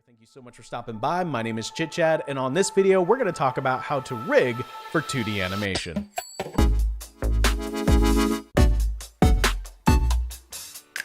Thank you so much for stopping by. My name is Chit Chad, and on this video, we're going to talk about how to rig for 2D animation.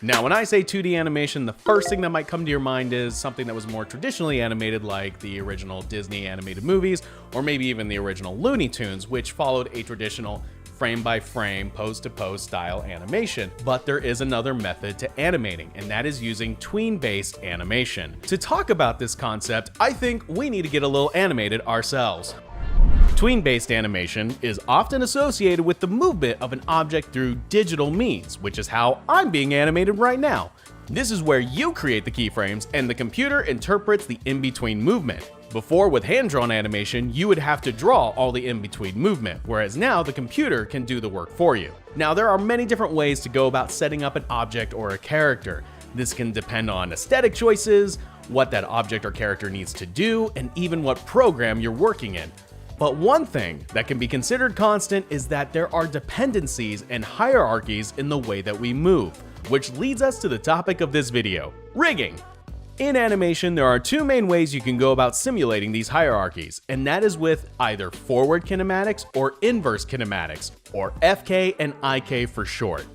Now, when I say 2D animation, the first thing that might come to your mind is something that was more traditionally animated, like the original Disney animated movies, or maybe even the original Looney Tunes, which followed a traditional frame-by-frame, pose-to-pose style animation. But there is another method to animating, and that is using tween-based animation. To talk about this concept, I think we need to get a little animated ourselves. Tween-based animation is often associated with the movement of an object through digital means, which is how I'm being animated right now. This is where you create the keyframes and the computer interprets the in-between movement. Before, with hand-drawn animation, you would have to draw all the in-between movement, whereas now the computer can do the work for you. Now, there are many different ways to go about setting up an object or a character. This can depend on aesthetic choices, what that object or character needs to do, and even what program you're working in. But one thing that can be considered constant is that there are dependencies and hierarchies in the way that we move, which leads us to the topic of this video, rigging. In animation, there are two main ways you can go about simulating these hierarchies, and that is with either forward kinematics or inverse kinematics, or FK and IK for short.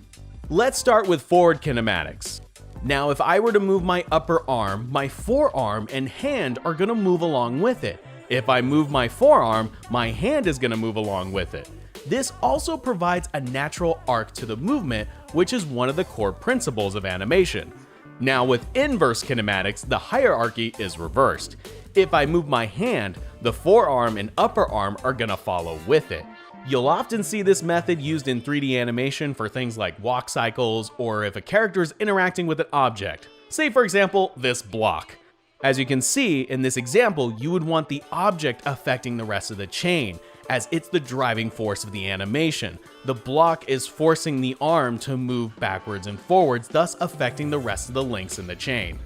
Let's start with forward kinematics. Now, if I were to move my upper arm, my forearm and hand are going to move along with it. If I move my forearm, my hand is going to move along with it. This also provides a natural arc to the movement, which is one of the core principles of animation. Now, with inverse kinematics, the hierarchy is reversed. If I move my hand, the forearm and upper arm are going to follow with it. You'll often see this method used in 3D animation for things like walk cycles or if a character is interacting with an object. Say, for example, this block. As you can see in this example, you would want the object affecting the rest of the chain, as it's the driving force of the animation. The block is forcing the arm to move backwards and forwards, thus affecting the rest of the links in the chain.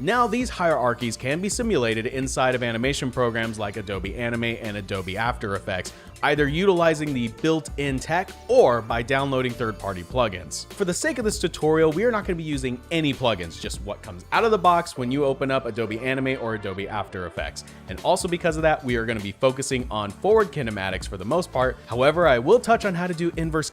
Now, these hierarchies can be simulated inside of animation programs like Adobe Animate and Adobe After Effects, either utilizing the built-in tech or by downloading third-party plugins. For the sake of this tutorial, we are not going to be using any plugins, just what comes out of the box when you open up Adobe Animate or Adobe After Effects. And also because of that, we are going to be focusing on forward kinematics for the most part. However, I will touch on how to do inverse